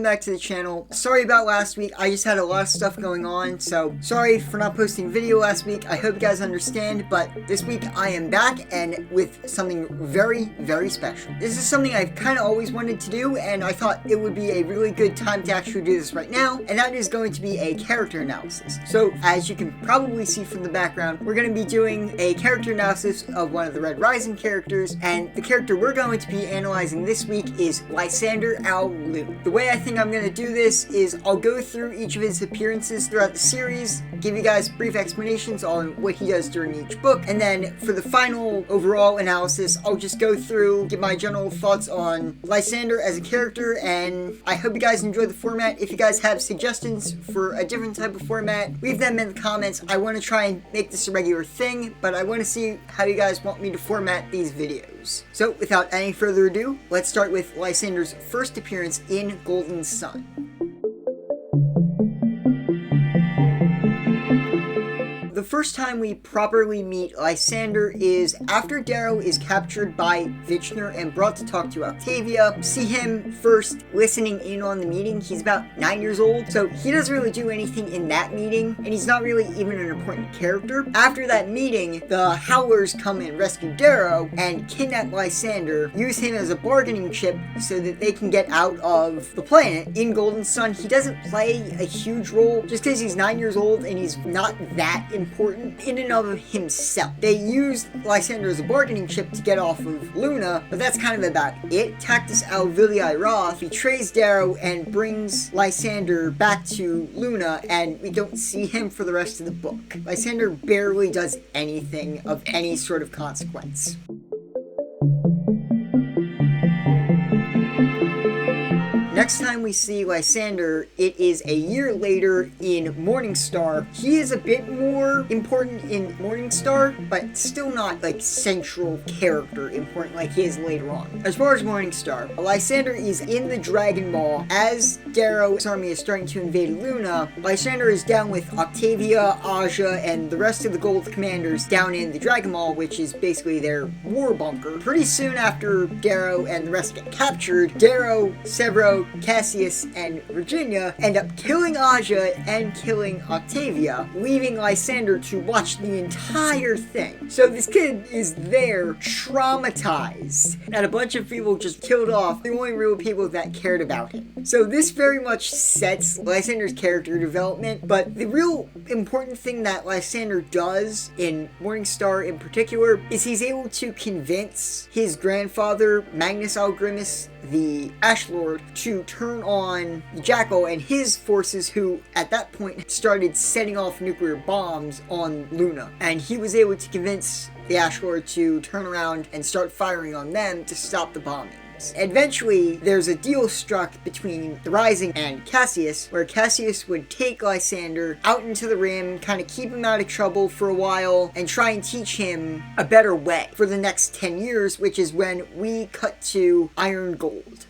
back to the channel. Sorry about last week, I just had a lot of stuff going on, so sorry for not posting video last week. I hope you guys understand, but this week I am back and with something very, very special. This is something I've kind of always wanted to do, and I thought it would be a really good time to actually do this right now, and that is going to be a character analysis. So, as you can probably see from the background, we're going to be doing a character analysis of one of the Red Rising characters, and the character we're going to be analyzing this week is Lysander Lune. The way I think I'm going to do this is I'll go through each of his appearances throughout the series, give you guys brief explanations on what he does during each book, and then for the final overall analysis, I'll just go through, give my general thoughts on Lysander as a character, and I hope you guys enjoy the format. If you guys have suggestions for a different type of format, leave them in the comments. I want to try and make this a regular thing, but I want to see how you guys want me to format these videos. So without any further ado, let's start with Lysander's first appearance in Golden Sun. The first time we properly meet Lysander is after Darrow is captured by Vichner and brought to talk to Octavia. See him first listening in on the meeting. He's about 9 years old, so he doesn't really do anything in that meeting, and he's not really even an important character. After that meeting, the Howlers come and rescue Darrow and kidnap Lysander, use him as a bargaining chip so that they can get out of the planet. In Golden Sun, he doesn't play a huge role just because he's 9 years old and he's not that important in and of himself. They used Lysander as a bargaining chip to get off of Luna, but that's kind of about it. Tactus Alvilii Roth betrays Darrow and brings Lysander back to Luna, and we don't see him for the rest of the book. Lysander barely does anything of any sort of consequence. Next time we see Lysander, it is a year later in Morningstar. He is a bit more important in Morningstar, but still not like central character important like he is later on. As far as Morningstar, Lysander is in the Dragon Maw. As Darrow's army is starting to invade Luna, Lysander is down with Octavia, Aja, and the rest of the Gold Commanders down in the Dragon Maw, which is basically their war bunker. Pretty soon after Darrow and the rest get captured, Darrow, Severo, Cassius, and Virginia end up killing Aja and killing Octavia, leaving Lysander to watch the entire thing. So this kid is there, traumatized, and a bunch of people just killed off the only real people that cared about him. So this very much sets Lysander's character development, but the real important thing that Lysander does in Morningstar in particular is he's able to convince his grandfather, Magnus Algrimus, the Ash Lord, to turn on the Jackal and his forces, who at that point started setting off nuclear bombs on Luna. And he was able to convince the Ash Lord to turn around and start firing on them to stop the bombing. Eventually, there's a deal struck between the Rising and Cassius, where Cassius would take Lysander out into the Rim, kind of keep him out of trouble for a while, and try and teach him a better way for the next 10 years, which is when we cut to Iron Gold.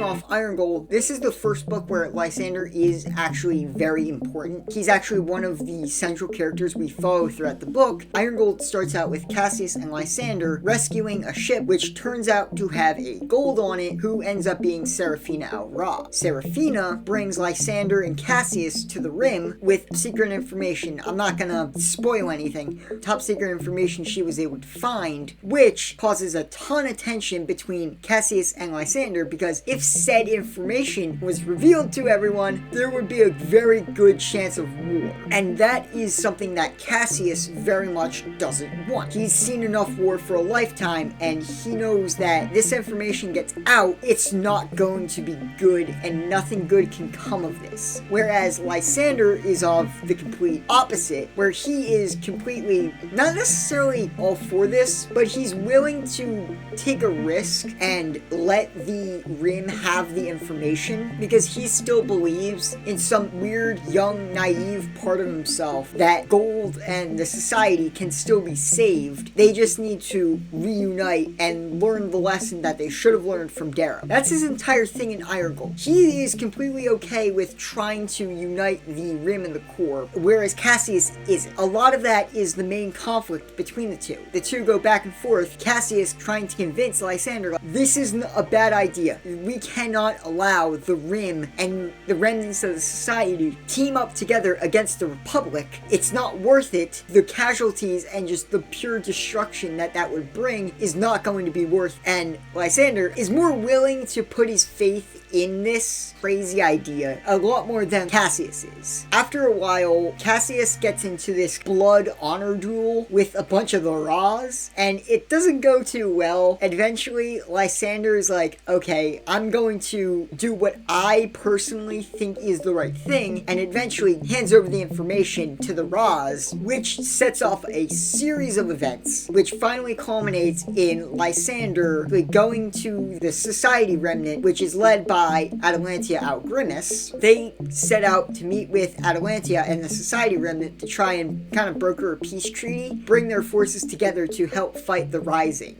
Off Iron Gold, this is the first book where Lysander is actually very important. He's actually one of the central characters we follow throughout the book. Iron Gold starts out with Cassius and Lysander rescuing a ship which turns out to have a gold on it, who ends up being Seraphina Al-Ra. Seraphina brings Lysander and Cassius to the Rim with secret information. I'm not gonna spoil anything. Top secret information she was able to find, which causes a ton of tension between Cassius and Lysander, because if said information was revealed to everyone, there would be a very good chance of war. And that is something that Cassius very much doesn't want. He's seen enough war for a lifetime, and he knows that this information gets out, it's not going to be good, and nothing good can come of this. Whereas Lysander is of the complete opposite, where he is completely, not necessarily all for this, but he's willing to take a risk and let the Rim have have the information because he still believes in some weird, young, naive part of himself that Gold and the society can still be saved. They just need to reunite and learn the lesson that they should have learned from Darrow. That's his entire thing in Iron Gold. He is completely okay with trying to unite the Rim and the Core, whereas Cassius isn't. A lot of that is the main conflict between the two. The two go back and forth. Cassius trying to convince Lysander, this isn't a bad idea. We cannot allow the Rim and the remnants of the society team up together against the Republic. It's not worth it. The casualties and just the pure destruction that that would bring is not going to be worth. And Lysander is more willing to put his faith in this crazy idea a lot more than Cassius is. After a while, Cassius gets into this blood honor duel with a bunch of the Raws, and it doesn't go too well. Eventually, Lysander is like, okay, I'm going to do what I personally think is the right thing, and eventually hands over the information to the Raws, which sets off a series of events, which finally culminates in Lysander going to the Society Remnant, which is led by Atalantia Outgrimus. They set out to meet with Atalantia and the Society Remnant to try and kind of broker a peace treaty, bring their forces together to help fight the Rising.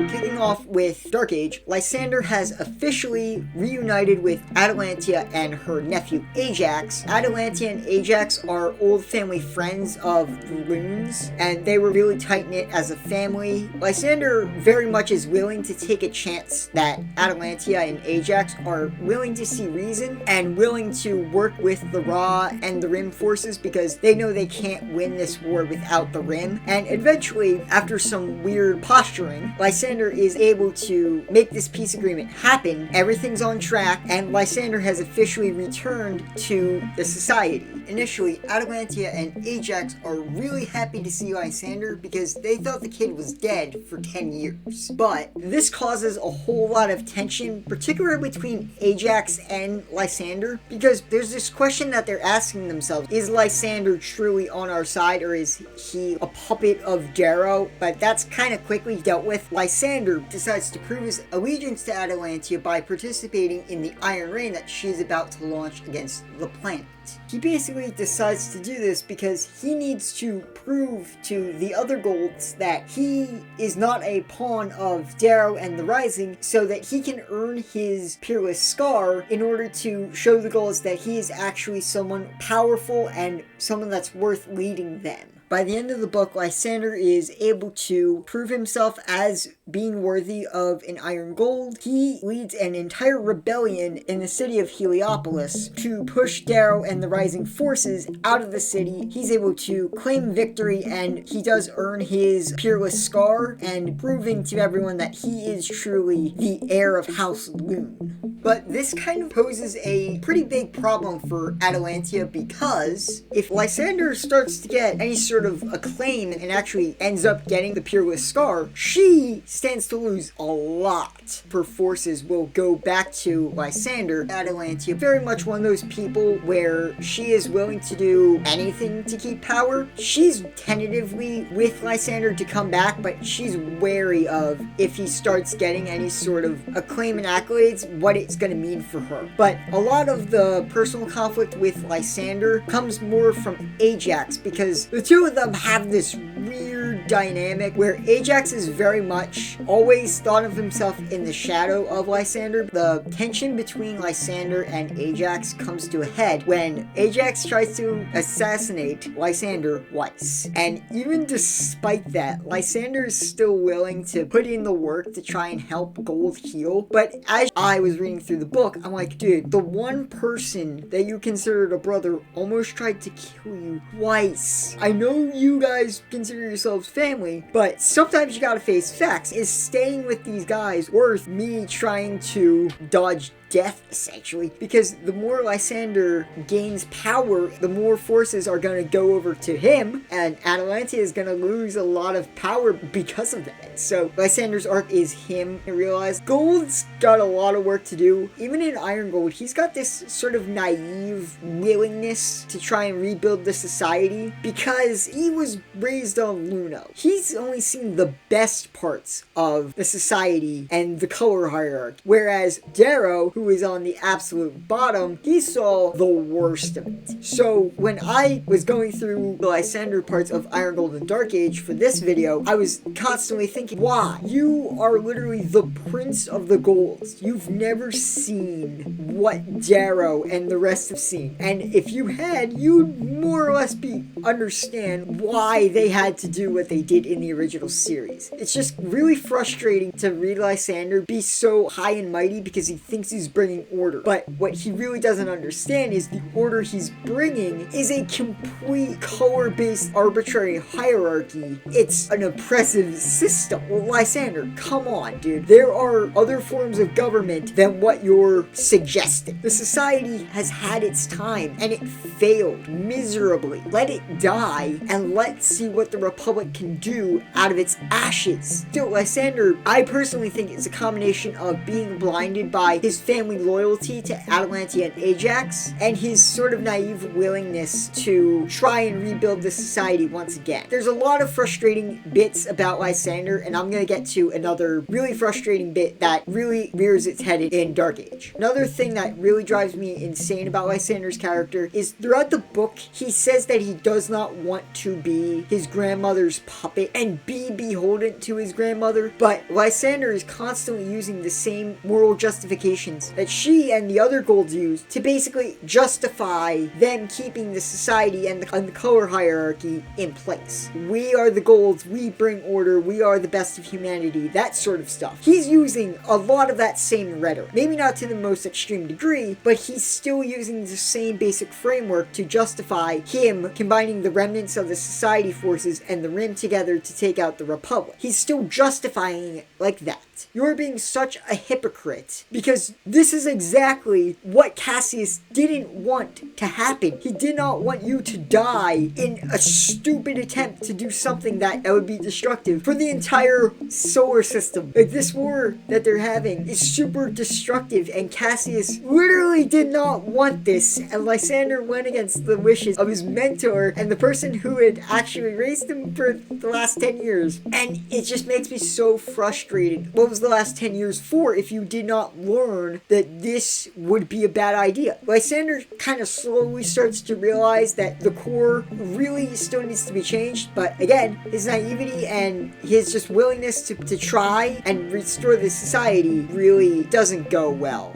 Kicking off with Dark Age, Lysander has officially reunited with Atalantia and her nephew Ajax. Atalantia and Ajax are old family friends of the Lunes, and they were really tight-knit as a family. Lysander very much is willing to take a chance that Atalantia and Ajax are willing to see reason and willing to work with the Ra and the Rim forces because they know they can't win this war without the Rim. And eventually, after some weird posturing, Lysander is able to make this peace agreement happen. Everything's on track, and Lysander has officially returned to the society. Initially, Atalantia and Ajax are really happy to see Lysander because they thought the kid was dead for 10 years. But this causes a whole lot of tension, particularly between Ajax and Lysander, because there's this question that they're asking themselves, is Lysander truly on our side, or is he a puppet of Darrow? But that's kind of quickly dealt with. Lysander decides to prove his allegiance to Atalantia by participating in the Iron Rain that she's about to launch against the planet. He basically decides to do this because he needs to prove to the other Golds that he is not a pawn of Darrow and the Rising, so that he can earn his Peerless Scar in order to show the Golds that he is actually someone powerful and someone that's worth leading them. By the end of the book, Lysander is able to prove himself as being worthy of an Iron Gold. He leads an entire rebellion in the city of Heliopolis to push Darrow and the Rising forces out of the city. He's able to claim victory, and he does earn his Peerless Scar, and proving to everyone that he is truly the heir of House Lune. But this kind of poses a pretty big problem for Atalantia, because if Lysander starts to get any sort of acclaim and actually ends up getting the Peerless Scar, she stands to lose a lot. Her forces will go back to Lysander. Atalantia, very much one of those people where she is willing to do anything to keep power. She's tentatively with Lysander to come back, but she's wary of if he starts getting any sort of acclaim and accolades, what it's going to mean for her. But a lot of the personal conflict with Lysander comes more from Ajax, because the two of them have this weird dynamic where Ajax is very much always thought of himself in the shadow of Lysander. The tension between Lysander and Ajax comes to a head when Ajax tries to assassinate Lysander twice. And even despite that, Lysander is still willing to put in the work to try and help Gold heal. But as I was reading through the book, I'm like, dude, the one person that you considered a brother almost tried to kill you twice. I know you guys consider yourselves family, but sometimes you gotta face facts. Is staying with these guys worth me trying to dodge death, essentially? Because the more Lysander gains power, the more forces are going to go over to him, and Atalantia is going to lose a lot of power because of that. So Lysander's arc is him to realize Gold's got a lot of work to do. Even in Iron Gold, he's got this sort of naive willingness to try and rebuild the society because he was raised on Lune. He's only seen the best parts of the society and the color hierarchy, whereas Darrow, who is on the absolute bottom, he saw the worst of it. So when I was going through the Lysander parts of Iron Gold and Dark Age for this video, I was constantly thinking, why? You are literally the Prince of the Golds. You've never seen what Darrow and the rest have seen. And if you had, you'd more or less understand why they had to do what they did in the original series. It's just really frustrating to read Lysander be so high and mighty because he thinks he's bringing order. But what he really doesn't understand is the order he's bringing is a complete color-based arbitrary hierarchy. It's an oppressive system. Well, Lysander, come on, dude. There are other forms of government than what you're suggesting. The society has had its time and it failed miserably. Let it die and let's see what the Republic can do out of its ashes. Still, Lysander, I personally think it's a combination of being blinded by his family loyalty to Atalante and Ajax and his sort of naive willingness to try and rebuild the society once again. There's a lot of frustrating bits about Lysander, and I'm going to get to another really frustrating bit that really rears its head in Dark Age. Another thing that really drives me insane about Lysander's character is throughout the book, he says that he does not want to be his grandmother's puppet and be beholden to his grandmother, but Lysander is constantly using the same moral justifications that she and the other Golds use to basically justify them keeping the society and the color hierarchy in place. We are the Golds, we bring order, we are the best of humanity, that sort of stuff. He's using a lot of that same rhetoric. Maybe not to the most extreme degree, but he's still using the same basic framework to justify him combining the remnants of the society forces and the Rim together to take out the Republic. He's still justifying it like that. You're being such a hypocrite because this is exactly what Cassius didn't want to happen. He did not want you to die in a stupid attempt to do something that would be destructive for the entire solar system. Like, this war that they're having is super destructive and Cassius literally did not want this, and Lysander went against the wishes of his mentor and the person who had actually raised him for the last 10 years. And it just makes me so frustrated. What was the last 10 years for if you did not learn that this would be a bad idea? Lysander kind of slowly starts to realize that the core really still needs to be changed, but again, his naivety and his just willingness to try and restore the society really doesn't go well.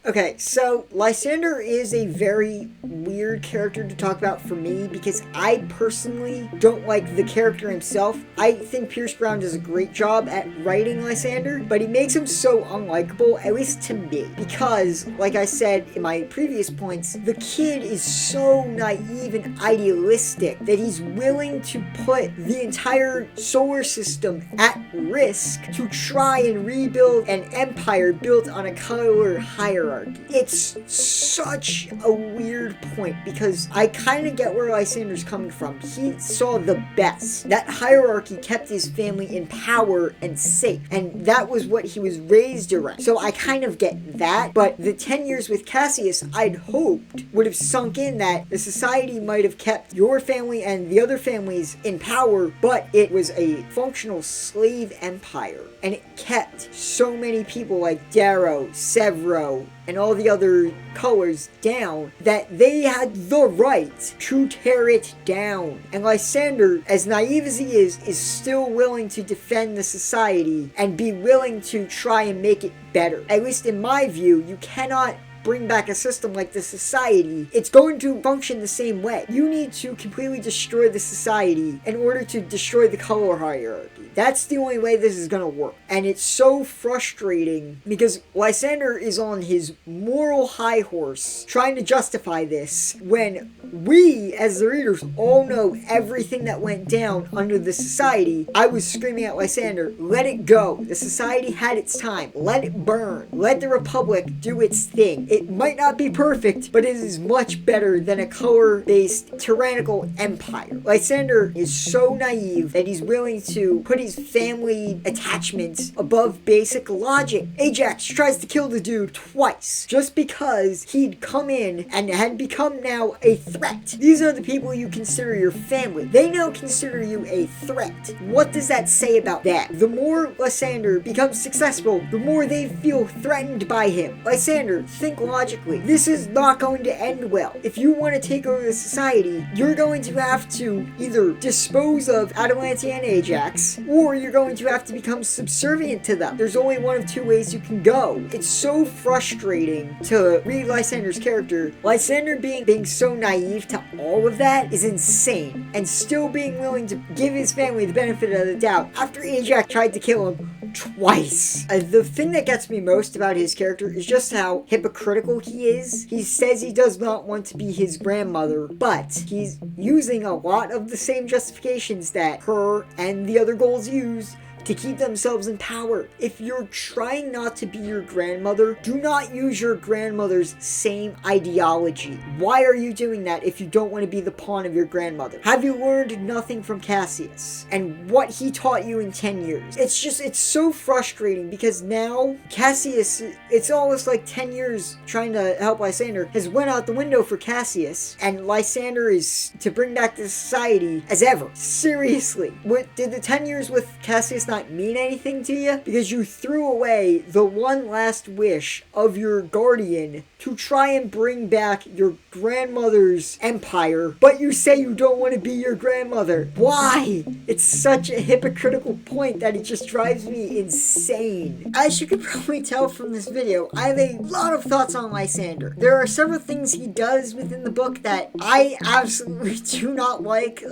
Okay, so Lysander is a very weird character to talk about for me because I personally don't like the character himself. I think Pierce Brown does a great job at writing Lysander, but he makes him so unlikable, at least to me, because, like I said in my previous points, the kid is so naive and idealistic that he's willing to put the entire solar system at risk to try and rebuild an empire built on a color hierarchy. It's such a weird point because I kind of get where Lysander's coming from. He saw the best. That hierarchy kept his family in power and safe, and that was what he was raised around. So I kind of get that, but the 10 years with Cassius, I'd hoped would have sunk in that the society might have kept your family and the other families in power, but it was a functional slave empire, and it kept so many people like Darrow, Severo, and all the other colors down that they had the right to tear it down. And Lysander, as naive as he is still willing to defend the society and be willing to try and make it better. At least in my view, you cannot bring back a system like the society. It's going to function the same way. You need to completely destroy the society in order to destroy the color hierarchy. That's the only way this is going to work. And it's so frustrating because Lysander is on his moral high horse trying to justify this when we, as the readers, all know everything that went down under the society. I was screaming at Lysander, let it go. The society had its time. Let it burn. Let the Republic do its thing. It might not be perfect, but it is much better than a color-based tyrannical empire. Lysander is so naive that he's willing to put his family attachments above basic logic. Ajax tries to kill the dude twice just because he'd come in and had become now a threat. These are the people you consider your family. They now consider you a threat. What does that say about that? The more Lysander becomes successful, the more they feel threatened by him. Lysander, think logically. This is not going to end well. If you want to take over the society, you're going to have to either dispose of Atalante and Ajax, or you're going to have to become subservient to them. There's only one of two ways you can go. It's so frustrating to read Lysander's character. Lysander being so naive to all of that is insane, and still being willing to give his family the benefit of the doubt after Ajax tried to kill him twice. The thing that gets me most about his character is just how hypocritical he is. He says he does not want to be his grandmother, but he's using a lot of the same justifications that her and the other ghouls use to keep themselves in power. If you're trying not to be your grandmother, do not use your grandmother's same ideology. Why are you doing that if you don't want to be the pawn of your grandmother? Have you learned nothing from Cassius and what he taught you in 10 years? It's so frustrating because now Cassius, it's almost like 10 years trying to help Lysander has went out the window for Cassius, and Lysander is to bring back the society as ever. Seriously, did the 10 years with Cassius not mean anything to you? Because you threw away the one last wish of your guardian to try and bring back your grandmother's empire, but you say you don't want to be your grandmother. Why? It's such a hypocritical point that it just drives me insane. As you can probably tell from this video, I have a lot of thoughts on Lysander. There are several things he does within the book that I absolutely do not like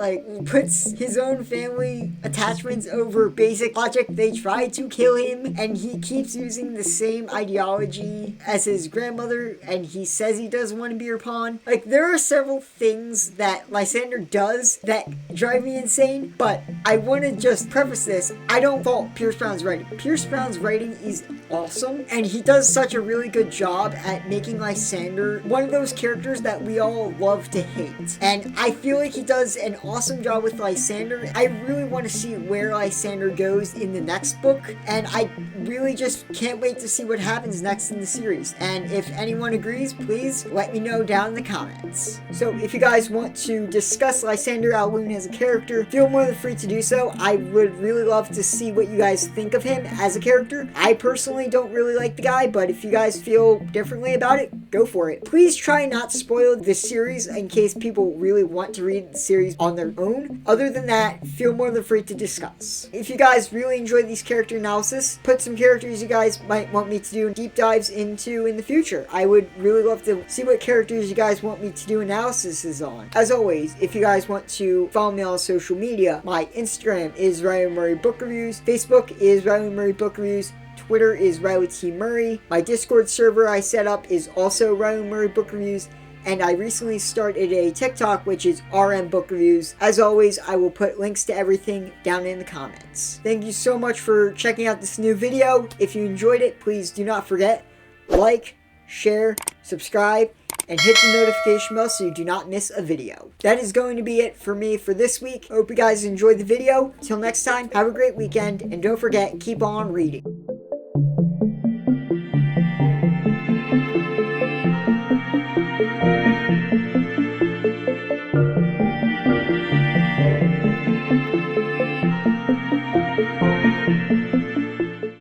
puts his own family attachments over basic logic. They try to kill him, and he keeps using the same ideology as his grandmother, and he says he doesn't want to be her pawn. There are several things that Lysander does that drive me insane, but I want to just preface this. I don't fault Pierce Brown's writing. Pierce Brown's writing is awesome, and he does such a really good job at making Lysander one of those characters that we all love to hate. And I feel like he does an awesome job with Lysander. I really want to see where Lysander goes in the next book, and I really just can't wait to see what happens next in the series. And if anyone agrees, please let me know down in the comments. So if you guys want to discuss Lysander Lune as a character, feel more than free to do so. I would really love to see what you guys think of him as a character. I personally don't really like the guy, but if you guys feel differently about it, go for it. Please try not to spoil the series in case people really want to read the series on their own. Other than that, feel more than free to discuss. If you guys really enjoy these character analysis, put some characters you guys might want me to do deep dives into in the future. I would really love to see what characters you guys want me to do analyses on. As always, if you guys want to follow me on social media, my Instagram is Riley Murray Book Reviews, Facebook is Riley Murray Book Reviews, Twitter is Riley T. Murray. My Discord server I set up is also Riley Murray Book Reviews, and I recently started a TikTok, which is RM Book Reviews. As always, I will put links to everything down in the comments. Thank you so much for checking out this new video. If you enjoyed it, please do not forget, like, share, subscribe, and hit the notification bell so you do not miss a video. That is going to be it for me for this week. Hope you guys enjoyed the video. Till next time, have a great weekend, and don't forget, keep on reading.